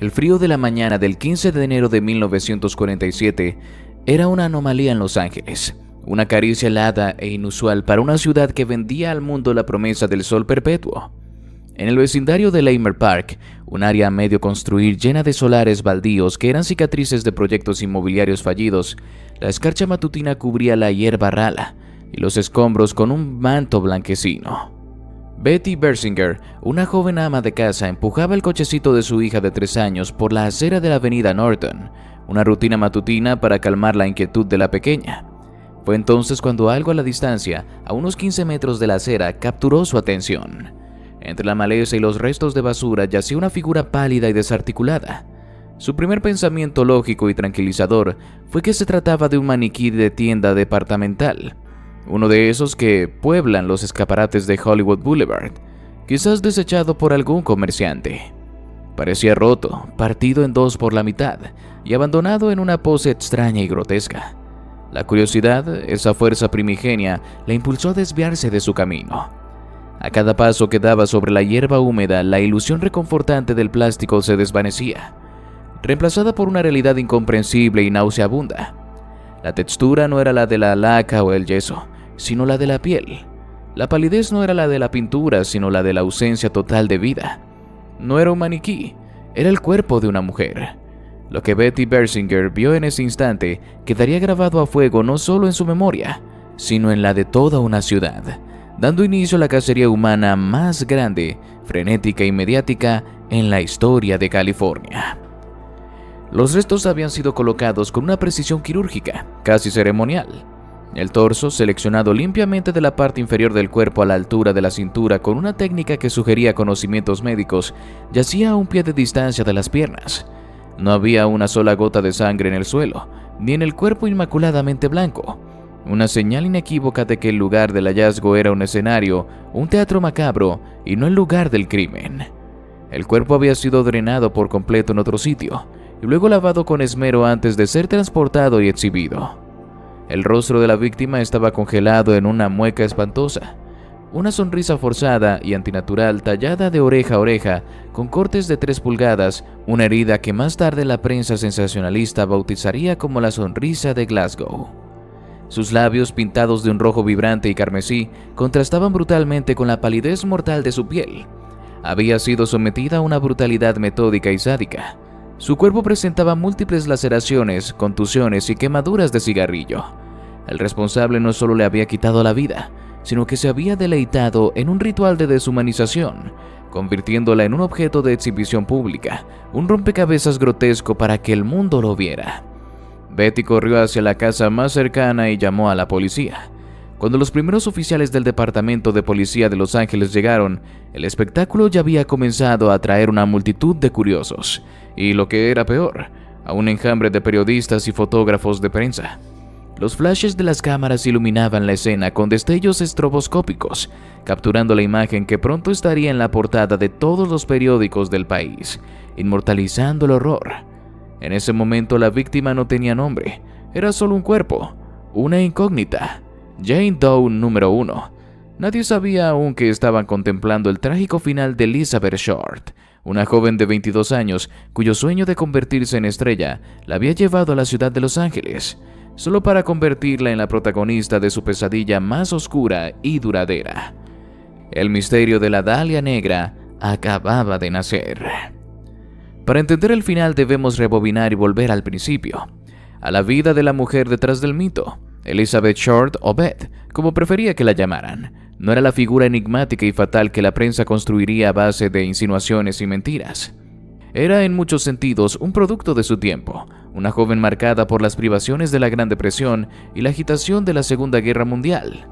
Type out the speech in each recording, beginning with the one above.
El frío de la mañana del 15 de enero de 1947 era una anomalía en Los Ángeles, una caricia helada e inusual para una ciudad que vendía al mundo la promesa del sol perpetuo. En el vecindario de Leimert Park, un área a medio construir llena de solares baldíos que eran cicatrices de proyectos inmobiliarios fallidos, la escarcha matutina cubría la hierba rala y los escombros con un manto blanquecino. Betty Bersinger, una joven ama de casa, empujaba el cochecito de su hija de 3 años por la acera de la avenida Norton, una rutina matutina para calmar la inquietud de la pequeña. Fue entonces cuando algo a la distancia, a unos 15 metros de la acera, capturó su atención. Entre la maleza y los restos de basura yacía una figura pálida y desarticulada. Su primer pensamiento lógico y tranquilizador fue que se trataba de un maniquí de tienda departamental, uno de esos que pueblan los escaparates de Hollywood Boulevard, quizás desechado por algún comerciante. Parecía roto, partido en dos por la mitad y abandonado en una pose extraña y grotesca. La curiosidad, esa fuerza primigenia, la impulsó a desviarse de su camino. A cada paso que daba sobre la hierba húmeda, la ilusión reconfortante del plástico se desvanecía, reemplazada por una realidad incomprensible y nauseabunda. La textura no era la de la laca o el yeso, sino la de la piel. La palidez no era la de la pintura, sino la de la ausencia total de vida. No era un maniquí, era el cuerpo de una mujer. Lo que Betty Bersinger vio en ese instante quedaría grabado a fuego no solo en su memoria, sino en la de toda una ciudad, dando inicio a la cacería humana más grande, frenética y mediática en la historia de California. Los restos habían sido colocados con una precisión quirúrgica, casi ceremonial. El torso, seleccionado limpiamente de la parte inferior del cuerpo a la altura de la cintura con una técnica que sugería conocimientos médicos, yacía a un pie de distancia de las piernas. No había una sola gota de sangre en el suelo, ni en el cuerpo inmaculadamente blanco, una señal inequívoca de que el lugar del hallazgo era un escenario, un teatro macabro y no el lugar del crimen. El cuerpo había sido drenado por completo en otro sitio y luego lavado con esmero antes de ser transportado y exhibido. El rostro de la víctima estaba congelado en una mueca espantosa, una sonrisa forzada y antinatural tallada de oreja a oreja con cortes de 3 pulgadas, una herida que más tarde la prensa sensacionalista bautizaría como la sonrisa de Glasgow. Sus labios, pintados de un rojo vibrante y carmesí, contrastaban brutalmente con la palidez mortal de su piel. Había sido sometida a una brutalidad metódica y sádica. Su cuerpo presentaba múltiples laceraciones, contusiones y quemaduras de cigarrillo. El responsable no solo le había quitado la vida, sino que se había deleitado en un ritual de deshumanización, convirtiéndola en un objeto de exhibición pública, un rompecabezas grotesco para que el mundo lo viera. Betty corrió hacia la casa más cercana y llamó a la policía. Cuando los primeros oficiales del Departamento de Policía de Los Ángeles llegaron, el espectáculo ya había comenzado a atraer una multitud de curiosos, y lo que era peor, a un enjambre de periodistas y fotógrafos de prensa. Los flashes de las cámaras iluminaban la escena con destellos estroboscópicos, capturando la imagen que pronto estaría en la portada de todos los periódicos del país, inmortalizando el horror. En ese momento la víctima no tenía nombre, era solo un cuerpo, una incógnita, Jane Doe número 1. Nadie sabía aún que estaban contemplando el trágico final de Elizabeth Short, una joven de 22 años cuyo sueño de convertirse en estrella la había llevado a la ciudad de Los Ángeles, solo para convertirla en la protagonista de su pesadilla más oscura y duradera. El misterio de la Dalia Negra acababa de nacer. Para entender el final debemos rebobinar y volver al principio, a la vida de la mujer detrás del mito. Elizabeth Short, o Beth, como prefería que la llamaran, no era la figura enigmática y fatal que la prensa construiría a base de insinuaciones y mentiras. Era en muchos sentidos un producto de su tiempo, una joven marcada por las privaciones de la Gran Depresión y la agitación de la Segunda Guerra Mundial.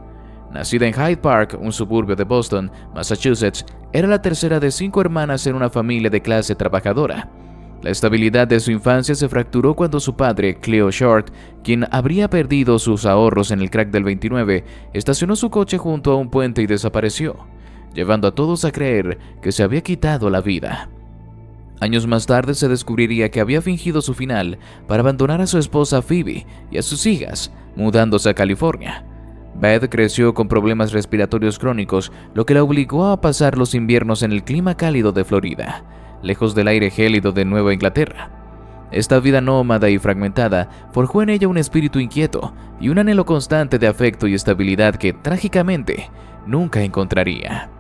Nacida en Hyde Park, un suburbio de Boston, Massachusetts, era la tercera de 5 hermanas en una familia de clase trabajadora. La estabilidad de su infancia se fracturó cuando su padre, Cleo Short, quien habría perdido sus ahorros en el crack del 29, estacionó su coche junto a un puente y desapareció, llevando a todos a creer que se había quitado la vida. Años más tarde se descubriría que había fingido su final para abandonar a su esposa Phoebe y a sus hijas, mudándose a California. Beth creció con problemas respiratorios crónicos, lo que la obligó a pasar los inviernos en el clima cálido de Florida. lejos del aire gélido de Nueva Inglaterra. Esta vida nómada y fragmentada forjó en ella un espíritu inquieto y un anhelo constante de afecto y estabilidad que, trágicamente, nunca encontraría.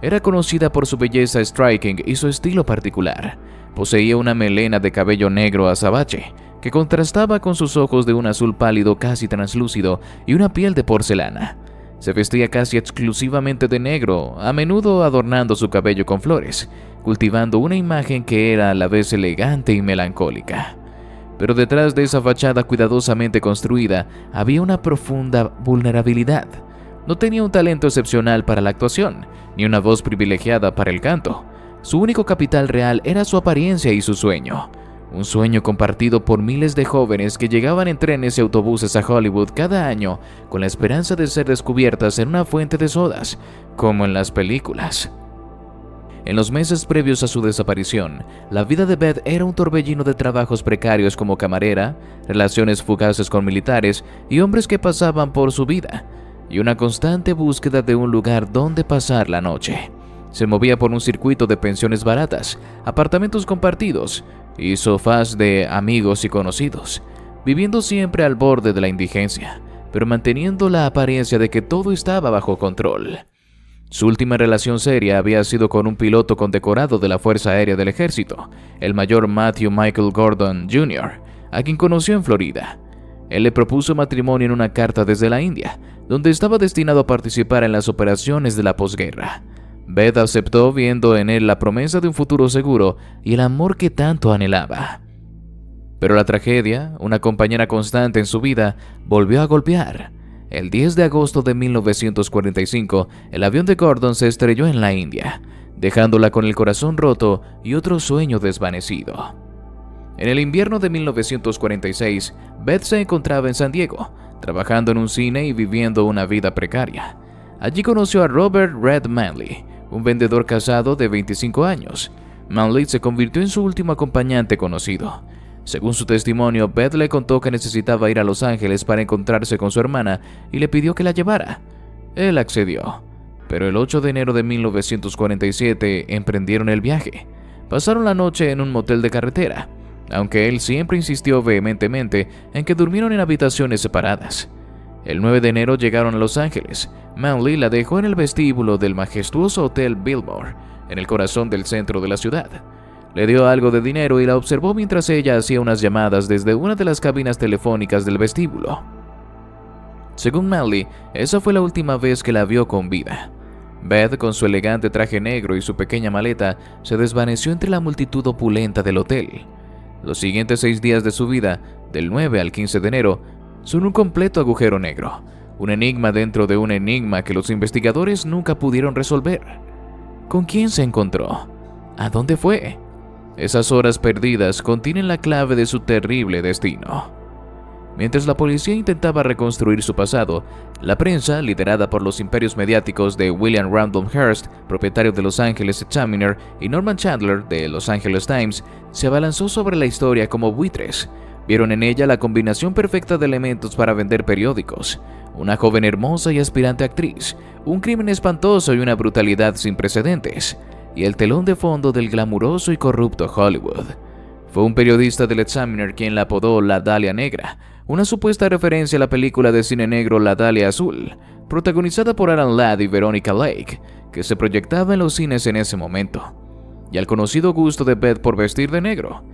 Era conocida por su belleza striking y su estilo particular. Poseía una melena de cabello negro azabache, que contrastaba con sus ojos de un azul pálido casi translúcido y una piel de porcelana. Se vestía casi exclusivamente de negro, a menudo adornando su cabello con flores, cultivando una imagen que era a la vez elegante y melancólica. Pero detrás de esa fachada cuidadosamente construida había una profunda vulnerabilidad. No tenía un talento excepcional para la actuación, ni una voz privilegiada para el canto. Su único capital real era su apariencia y su sueño. Un sueño compartido por miles de jóvenes que llegaban en trenes y autobuses a Hollywood cada año con la esperanza de ser descubiertas en una fuente de sodas, como en las películas. En los meses previos a su desaparición, la vida de Beth era un torbellino de trabajos precarios como camarera, relaciones fugaces con militares y hombres que pasaban por su vida, y una constante búsqueda de un lugar donde pasar la noche. Se movía por un circuito de pensiones baratas, apartamentos compartidos y sofás de amigos y conocidos, viviendo siempre al borde de la indigencia, pero manteniendo la apariencia de que todo estaba bajo control. Su última relación seria había sido con un piloto condecorado de la Fuerza Aérea del Ejército, el mayor Matthew Michael Gordon Jr., a quien conoció en Florida. Él le propuso matrimonio en una carta desde la India, donde estaba destinado a participar en las operaciones de la posguerra. Beth aceptó, viendo en él la promesa de un futuro seguro y el amor que tanto anhelaba. Pero la tragedia, una compañera constante en su vida, volvió a golpear. El 10 de agosto de 1945, el avión de Gordon se estrelló en la India, dejándola con el corazón roto y otro sueño desvanecido. En el invierno de 1946, Beth se encontraba en San Diego, trabajando en un cine y viviendo una vida precaria. Allí conoció a Robert Red Manley, un vendedor casado de 25 años. Manley se convirtió en su último acompañante conocido. Según su testimonio, Beth le contó que necesitaba ir a Los Ángeles para encontrarse con su hermana y le pidió que la llevara. Él accedió, pero el 8 de enero de 1947 emprendieron el viaje. Pasaron la noche en un motel de carretera, aunque él siempre insistió vehementemente en que durmieron en habitaciones separadas. El 9 de enero llegaron a Los Ángeles. Manley la dejó en el vestíbulo del majestuoso Hotel Biltmore, en el corazón del centro de la ciudad. Le dio algo de dinero y la observó mientras ella hacía unas llamadas desde una de las cabinas telefónicas del vestíbulo. Según Manley, esa fue la última vez que la vio con vida. Beth, con su elegante traje negro y su pequeña maleta, se desvaneció entre la multitud opulenta del hotel. Los siguientes 6 días de su vida, del 9 al 15 de enero, son un completo agujero negro, un enigma dentro de un enigma que los investigadores nunca pudieron resolver. ¿Con quién se encontró? ¿A dónde fue? Esas horas perdidas contienen la clave de su terrible destino. Mientras la policía intentaba reconstruir su pasado, la prensa, liderada por los imperios mediáticos de William Randolph Hearst, propietario de Los Angeles Examiner, y Norman Chandler, de Los Angeles Times, se abalanzó sobre la historia como buitres. Vieron en ella la combinación perfecta de elementos para vender periódicos: una joven hermosa y aspirante actriz, un crimen espantoso y una brutalidad sin precedentes, y el telón de fondo del glamuroso y corrupto Hollywood. Fue un periodista del Examiner quien la apodó la Dalia Negra, una supuesta referencia a la película de cine negro La Dalia Azul, protagonizada por Alan Ladd y Veronica Lake, que se proyectaba en los cines en ese momento, y al conocido gusto de Beth por vestir de negro.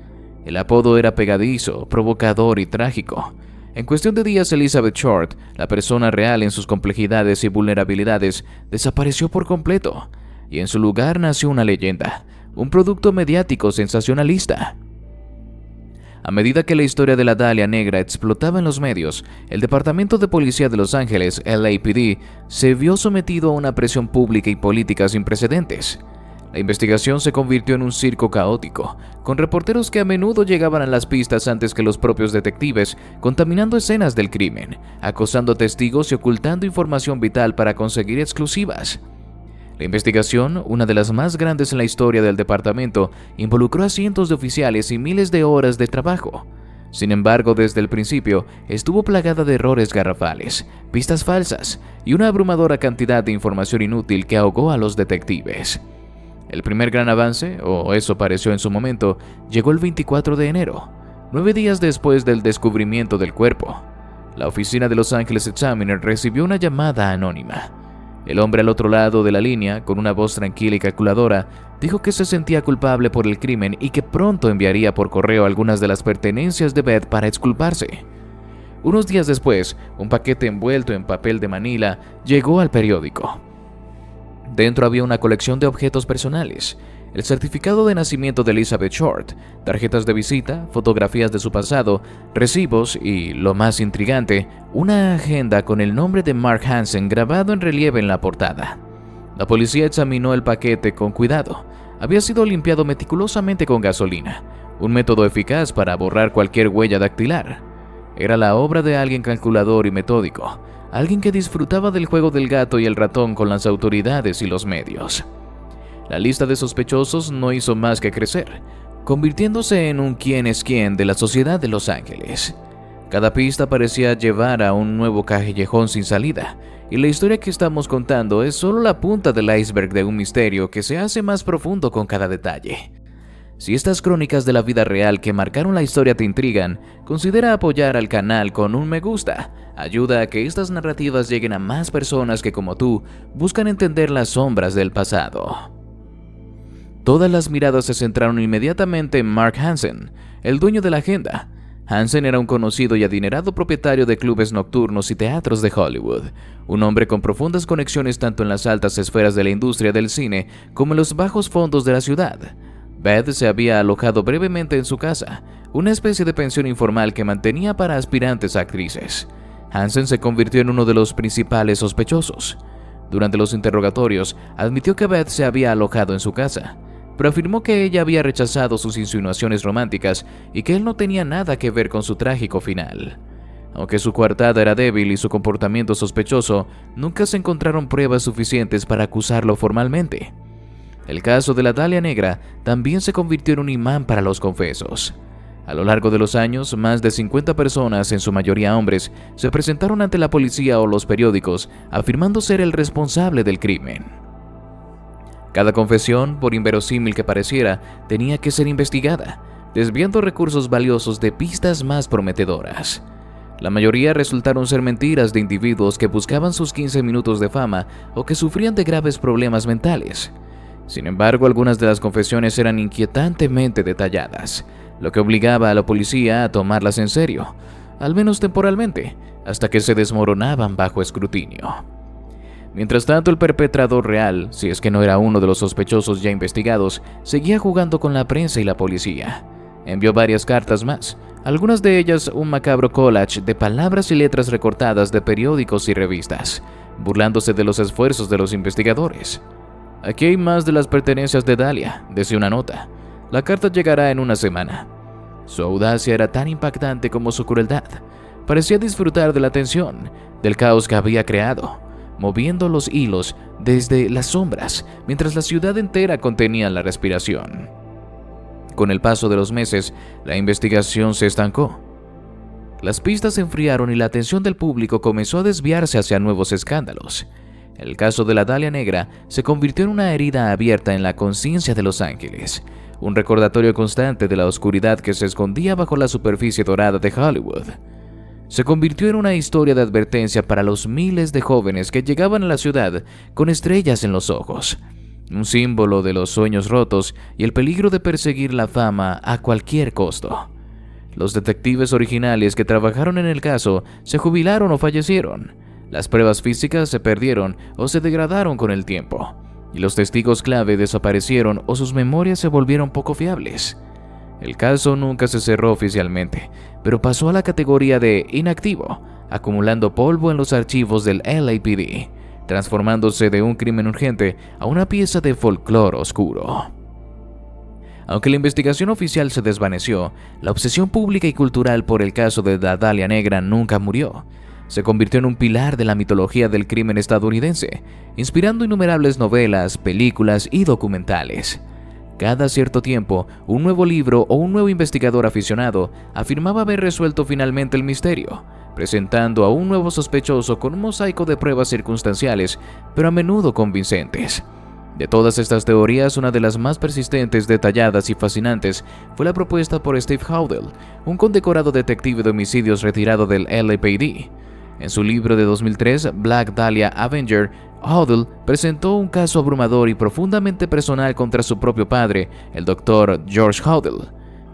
El apodo era pegadizo, provocador y trágico. En cuestión de días, Elizabeth Short, la persona real en sus complejidades y vulnerabilidades, desapareció por completo, y en su lugar nació una leyenda, un producto mediático sensacionalista. A medida que la historia de la Dalia Negra explotaba en los medios, el Departamento de Policía de Los Ángeles, LAPD, se vio sometido a una presión pública y política sin precedentes. La investigación se convirtió en un circo caótico, con reporteros que a menudo llegaban a las pistas antes que los propios detectives, contaminando escenas del crimen, acosando testigos y ocultando información vital para conseguir exclusivas. La investigación, una de las más grandes en la historia del departamento, involucró a cientos de oficiales y miles de horas de trabajo. Sin embargo, desde el principio, estuvo plagada de errores garrafales, pistas falsas y una abrumadora cantidad de información inútil que ahogó a los detectives. El primer gran avance, o eso pareció en su momento, llegó el 24 de enero, 9 días después del descubrimiento del cuerpo. La oficina de Los Angeles Examiner recibió una llamada anónima. El hombre al otro lado de la línea, con una voz tranquila y calculadora, dijo que se sentía culpable por el crimen y que pronto enviaría por correo algunas de las pertenencias de Beth para exculparse. Unos días después, un paquete envuelto en papel de Manila llegó al periódico. Dentro había una colección de objetos personales, el certificado de nacimiento de Elizabeth Short, tarjetas de visita, fotografías de su pasado, recibos y, lo más intrigante, una agenda con el nombre de Mark Hansen grabado en relieve en la portada. La policía examinó el paquete con cuidado. Había sido limpiado meticulosamente con gasolina, un método eficaz para borrar cualquier huella dactilar. Era la obra de alguien calculador y metódico, alguien que disfrutaba del juego del gato y el ratón con las autoridades y los medios. La lista de sospechosos no hizo más que crecer, convirtiéndose en un quién es quién de la sociedad de Los Ángeles. Cada pista parecía llevar a un nuevo callejón sin salida, y la historia que estamos contando es solo la punta del iceberg de un misterio que se hace más profundo con cada detalle. Si estas crónicas de la vida real que marcaron la historia te intrigan, considera apoyar al canal con un me gusta. Ayuda a que estas narrativas lleguen a más personas que, como tú, buscan entender las sombras del pasado. Todas las miradas se centraron inmediatamente en Mark Hansen, el dueño de la agenda. Hansen era un conocido y adinerado propietario de clubes nocturnos y teatros de Hollywood, un hombre con profundas conexiones tanto en las altas esferas de la industria del cine como en los bajos fondos de la ciudad. Beth se había alojado brevemente en su casa, una especie de pensión informal que mantenía para aspirantes a actrices. Hansen se convirtió en uno de los principales sospechosos. Durante los interrogatorios, admitió que Beth se había alojado en su casa, pero afirmó que ella había rechazado sus insinuaciones románticas y que él no tenía nada que ver con su trágico final. Aunque su coartada era débil y su comportamiento sospechoso, nunca se encontraron pruebas suficientes para acusarlo formalmente. El caso de la Dalia Negra también se convirtió en un imán para los confesos. A lo largo de los años, más de 50 personas, en su mayoría hombres, se presentaron ante la policía o los periódicos, afirmando ser el responsable del crimen. Cada confesión, por inverosímil que pareciera, tenía que ser investigada, desviando recursos valiosos de pistas más prometedoras. La mayoría resultaron ser mentiras de individuos que buscaban sus 15 minutos de fama o que sufrían de graves problemas mentales. Sin embargo, algunas de las confesiones eran inquietantemente detalladas, lo que obligaba a la policía a tomarlas en serio, al menos temporalmente, hasta que se desmoronaban bajo escrutinio. Mientras tanto, el perpetrador real, si es que no era uno de los sospechosos ya investigados, seguía jugando con la prensa y la policía. Envió varias cartas más, algunas de ellas un macabro collage de palabras y letras recortadas de periódicos y revistas, burlándose de los esfuerzos de los investigadores. Aquí hay más de las pertenencias de Dalia, decía una nota. La carta llegará en una semana. Su audacia era tan impactante como su crueldad. Parecía disfrutar de la tensión, del caos que había creado, moviendo los hilos desde las sombras, mientras la ciudad entera contenía la respiración. Con el paso de los meses, la investigación se estancó. Las pistas se enfriaron y la atención del público comenzó a desviarse hacia nuevos escándalos. El caso de la Dalia Negra se convirtió en una herida abierta en la conciencia de Los Ángeles, un recordatorio constante de la oscuridad que se escondía bajo la superficie dorada de Hollywood. Se convirtió en una historia de advertencia para los miles de jóvenes que llegaban a la ciudad con estrellas en los ojos, un símbolo de los sueños rotos y el peligro de perseguir la fama a cualquier costo. Los detectives originales que trabajaron en el caso se jubilaron o fallecieron. Las pruebas físicas se perdieron o se degradaron con el tiempo, y los testigos clave desaparecieron o sus memorias se volvieron poco fiables. El caso nunca se cerró oficialmente, pero pasó a la categoría de inactivo, acumulando polvo en los archivos del LAPD, transformándose de un crimen urgente a una pieza de folclore oscuro. Aunque la investigación oficial se desvaneció, la obsesión pública y cultural por el caso de la Dalia Negra nunca murió. Se convirtió en un pilar de la mitología del crimen estadounidense, inspirando innumerables novelas, películas y documentales. Cada cierto tiempo, un nuevo libro o un nuevo investigador aficionado afirmaba haber resuelto finalmente el misterio, presentando a un nuevo sospechoso con un mosaico de pruebas circunstanciales, pero a menudo convincentes. De todas estas teorías, una de las más persistentes, detalladas y fascinantes fue la propuesta por Steve Howdell, un condecorado detective de homicidios retirado del LAPD. En su libro de 2003, Black Dahlia Avenger, Howdell presentó un caso abrumador y profundamente personal contra su propio padre, el Dr. George Howdell.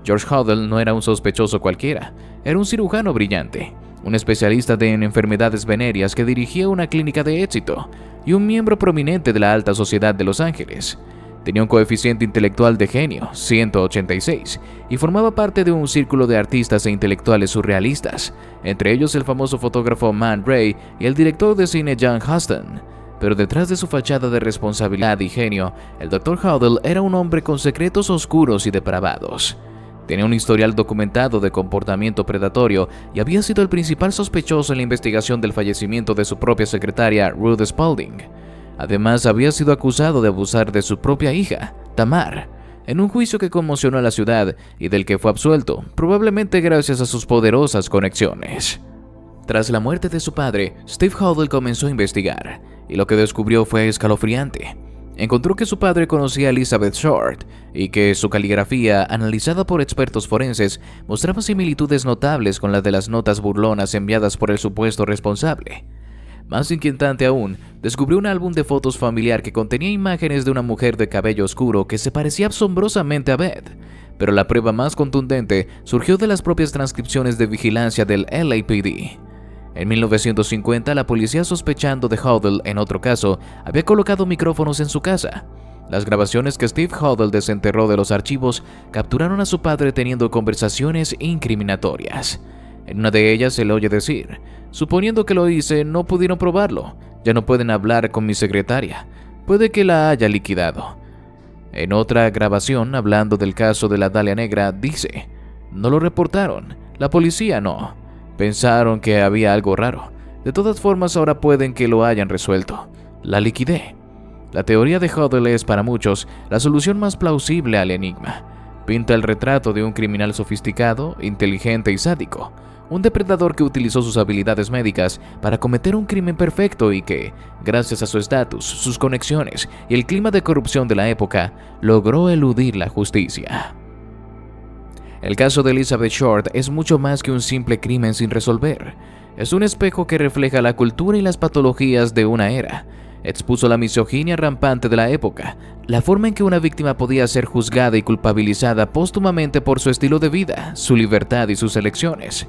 George Howdell no era un sospechoso cualquiera, era un cirujano brillante, un especialista en enfermedades venéreas que dirigía una clínica de éxito y un miembro prominente de la alta sociedad de Los Ángeles. Tenía un coeficiente intelectual de genio, 186, y formaba parte de un círculo de artistas e intelectuales surrealistas, entre ellos el famoso fotógrafo Man Ray y el director de cine John Huston. Pero detrás de su fachada de responsabilidad y genio, el Dr. Howdell era un hombre con secretos oscuros y depravados. Tenía un historial documentado de comportamiento predatorio y había sido el principal sospechoso en la investigación del fallecimiento de su propia secretaria, Ruth Spalding. Además, había sido acusado de abusar de su propia hija, Tamar, en un juicio que conmocionó a la ciudad y del que fue absuelto, probablemente gracias a sus poderosas conexiones. Tras la muerte de su padre, Steve Howdell comenzó a investigar, y lo que descubrió fue escalofriante. Encontró que su padre conocía a Elizabeth Short y que su caligrafía, analizada por expertos forenses, mostraba similitudes notables con las de las notas burlonas enviadas por el supuesto responsable. Más inquietante aún, descubrió un álbum de fotos familiar que contenía imágenes de una mujer de cabello oscuro que se parecía asombrosamente a Beth, pero la prueba más contundente surgió de las propias transcripciones de vigilancia del LAPD. En 1950, la policía, sospechando de Howdell en otro caso, había colocado micrófonos en su casa. Las grabaciones que Steve Howdell desenterró de los archivos capturaron a su padre teniendo conversaciones incriminatorias. En una de ellas se le oye decir: "Suponiendo que lo hice, no pudieron probarlo. Ya no pueden hablar con mi secretaria. Puede que la haya liquidado". En otra grabación, hablando del caso de la Dahlia Negra, dice: "No lo reportaron. La policía no. Pensaron que había algo raro. De todas formas, ahora pueden que lo hayan resuelto. La liquidé". La teoría de Howdell es, para muchos, la solución más plausible al enigma. Pinta el retrato de un criminal sofisticado, inteligente y sádico, un depredador que utilizó sus habilidades médicas para cometer un crimen perfecto y que, gracias a su estatus, sus conexiones y el clima de corrupción de la época, logró eludir la justicia. El caso de Elizabeth Short es mucho más que un simple crimen sin resolver. Es un espejo que refleja la cultura y las patologías de una era. Expuso la misoginia rampante de la época, la forma en que una víctima podía ser juzgada y culpabilizada póstumamente por su estilo de vida, su libertad y sus elecciones.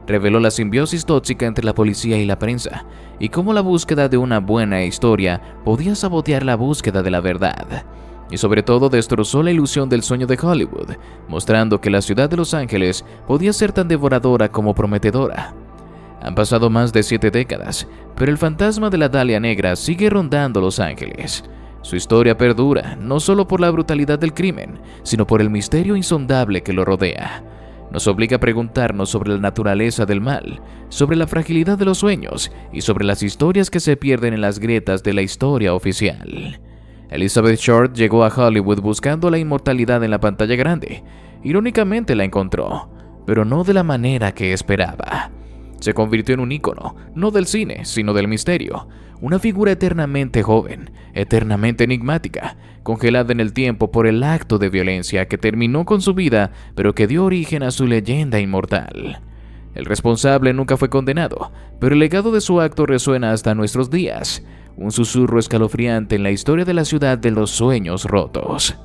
Reveló la simbiosis tóxica entre la policía y la prensa, y cómo la búsqueda de una buena historia podía sabotear la búsqueda de la verdad. Y sobre todo destrozó la ilusión del sueño de Hollywood, mostrando que la ciudad de Los Ángeles podía ser tan devoradora como prometedora. Han pasado más de 7 décadas, pero el fantasma de la Dahlia Negra sigue rondando Los Ángeles. Su historia perdura, no solo por la brutalidad del crimen, sino por el misterio insondable que lo rodea. Nos obliga a preguntarnos sobre la naturaleza del mal, sobre la fragilidad de los sueños y sobre las historias que se pierden en las grietas de la historia oficial. Elizabeth Short llegó a Hollywood buscando la inmortalidad en la pantalla grande. Irónicamente la encontró, pero no de la manera que esperaba. Se convirtió en un ícono, no del cine, sino del misterio. Una figura eternamente joven, eternamente enigmática, congelada en el tiempo por el acto de violencia que terminó con su vida, pero que dio origen a su leyenda inmortal. El responsable nunca fue condenado, pero el legado de su acto resuena hasta nuestros días. Un susurro escalofriante en la historia de la ciudad de los sueños rotos.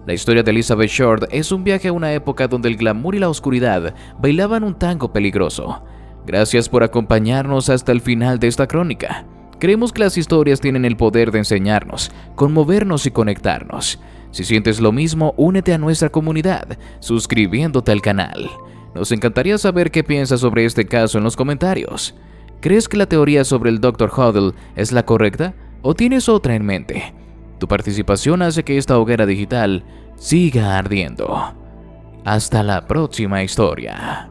La historia de Elizabeth Short es un viaje a una época donde el glamour y la oscuridad bailaban un tango peligroso. Gracias por acompañarnos hasta el final de esta crónica. Creemos que las historias tienen el poder de enseñarnos, conmovernos y conectarnos. Si sientes lo mismo, únete a nuestra comunidad, suscribiéndote al canal. Nos encantaría saber qué piensas sobre este caso en los comentarios. ¿Crees que la teoría sobre el Dr. Howdell es la correcta o tienes otra en mente? Tu participación hace que esta hoguera digital siga ardiendo. Hasta la próxima historia.